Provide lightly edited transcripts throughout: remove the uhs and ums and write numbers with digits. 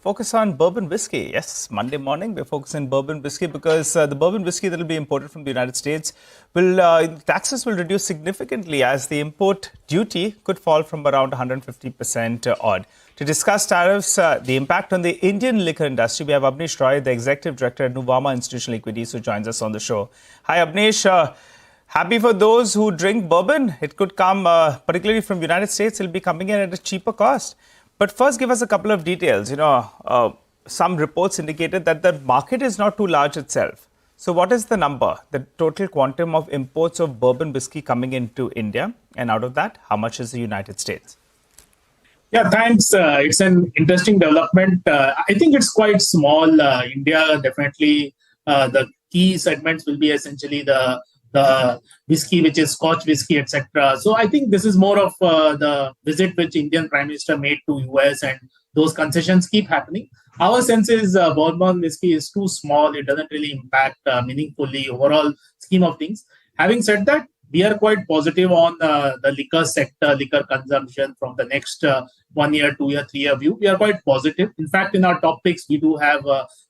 focus on bourbon whiskey. Yes, Monday morning we're focusing on bourbon whiskey because the bourbon whiskey that will be imported from the United States taxes will reduce significantly as the import duty could fall from around 150% odd. To discuss tariffs, the impact on the Indian liquor industry, we have Abneesh Roy, the Executive Director at Nuvama Institutional Equities, who joins us on the show. Hi, Abneesh. Happy for those who drink bourbon. It could come, particularly from the United States, it'll be coming in at a cheaper cost. But first, give us a couple of details. Some reports indicated that the market is not too large itself. So what is the number, the total quantum of imports of bourbon whiskey coming into India? And out of that, how much is the United States? Yeah, thanks. It's an interesting development. I think it's quite small. India, definitely, the key segments will be essentially the whiskey, which is Scotch whiskey, etc. So I think this is more of the visit which Indian Prime Minister made to US, and those concessions keep happening. Our sense is bourbon whiskey is too small. It doesn't really impact meaningfully overall scheme of things. Having said that, we are quite positive on the liquor sector, liquor consumption from the next 1 year, 2 year, 3 year view. We are quite positive. In fact, in our top picks, we do have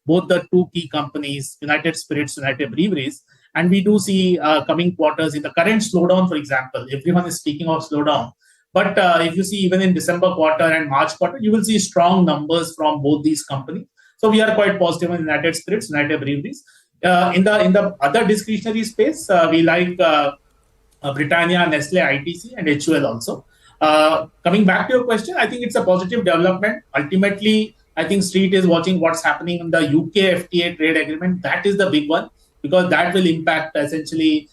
both the two key companies, United Spirits, United Breweries. And we do see coming quarters in the current slowdown, for example. Everyone is speaking of slowdown. But if you see even in December quarter and March quarter, you will see strong numbers from both these companies. So we are quite positive on United Spirits, United Breweries. In the other discretionary space, we like Britannia, Nestle, ITC, and HUL also. Coming back to your question, I think it's a positive development. Ultimately, I think Street is watching what's happening in the UK FTA trade agreement. That is the big one, because that will impact essentially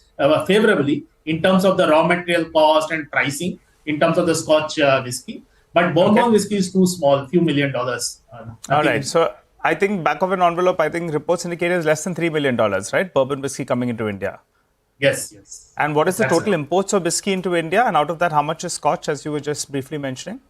favorably in terms of the raw material cost and pricing in terms of the Scotch whiskey. But bourbon whiskey is too small, few $1 million. All right. So I think back of an envelope, I think reports indicate is less than $3 million, right? Bourbon whiskey coming into India. Yes. And what is the total imports of whiskey into India? And out of that, how much is Scotch, as you were just briefly mentioning?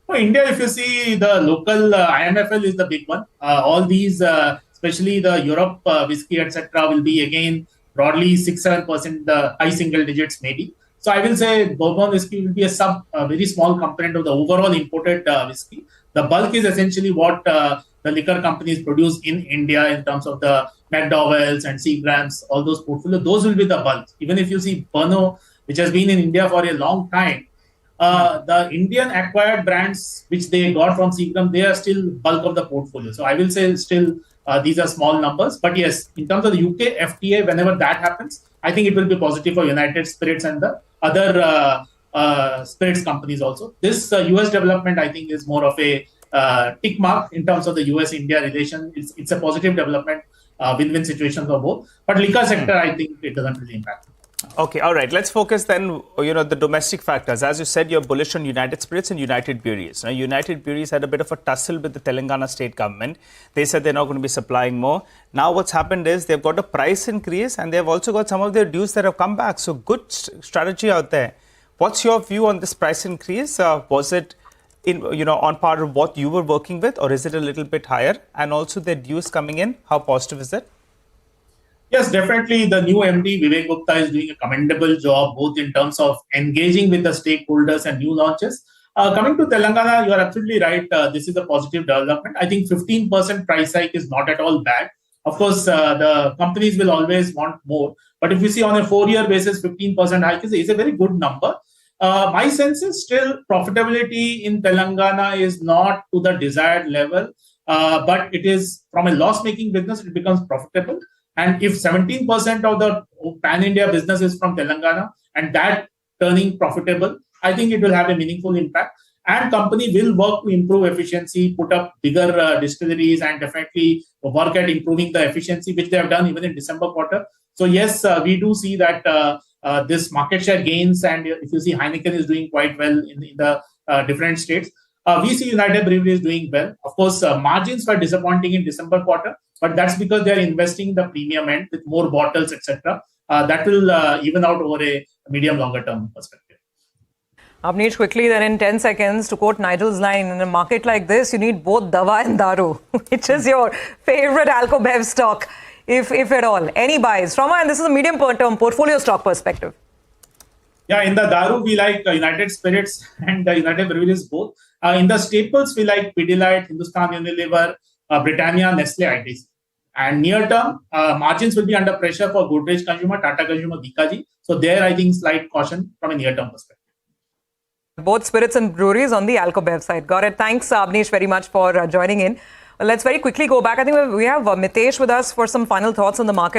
For India, if you see the local IMFL is the big one. All these, especially the Europe whiskey, etc., will be again broadly 6-7%, high single digits maybe. So I will say bourbon whiskey will be a very small component of the overall imported whiskey. The bulk is essentially what the liquor companies produce in India in terms of the McDowell's and Seagram's, all those portfolios. Those will be the bulk. Even if you see Pernod, which has been in India for a long time, the Indian acquired brands which they got from Seagram, they are still bulk of the portfolio. So I will say still these are small numbers. But yes, in terms of the UK FTA, whenever that happens, I think it will be positive for United Spirits and the other spirits companies also. This US development, I think, is more of a tick mark in terms of the US-India relation. It's a positive development, win-win situation for both. But liquor sector, I think it doesn't really impact. Okay, all right. Let's focus then, the domestic factors. As you said, you're bullish on United Spirits and United Breweries. Now, United Breweries had a bit of a tussle with the Telangana state government. They said they're not going to be supplying more. Now, what's happened is they've got a price increase and they've also got some of their dues that have come back. So, good strategy out there. What's your view on this price increase? Was it on par of what you were working with, or is it a little bit higher? And also their dues coming in, how positive is it? Yes, definitely. The new MD, Vivek Gupta, is doing a commendable job, both in terms of engaging with the stakeholders and new launches. Coming to Telangana, you are absolutely right. This is a positive development. I think 15% price hike is not at all bad. Of course, the companies will always want more. But if you see on a 4-year basis, 15% hike is a very good number. My sense is still profitability in Telangana is not to the desired level, but it is from a loss-making business, it becomes profitable. And if 17% of the pan-India business is from Telangana and that turning profitable, I think it will have a meaningful impact. And company will work to improve efficiency, put up bigger distilleries, and definitely work at improving the efficiency, which they have done even in December quarter. So yes, we do see that this market share gains, and if you see Heineken is doing quite well in the different states. We see United Breweries doing well. Of course, margins were disappointing in December quarter, but that's because they are investing the premium end with more bottles, etc. That will even out over a medium-longer term perspective. Abneesh, quickly then in 10 seconds, to quote Nigel's line, in a market like this, you need both Dawa and Daru, which is your favorite Alco-Bev stock, if at all. Any buys? From and this is a medium-term portfolio stock perspective. Yeah, in the Daru, we like United Spirits and United Breweries both. In the staples, we like Pidilite, Hindustan Unilever, Britannia, Nestle, ITC. And near term, margins will be under pressure for Godrej Consumer, Tata Consumer, Bikaji. So there, I think slight caution from a near-term perspective. Both spirits and breweries on the Alcobev side. Got it. Thanks, Abneesh, very much for joining in. Let's very quickly go back. I think we have Mitesh with us for some final thoughts on the market.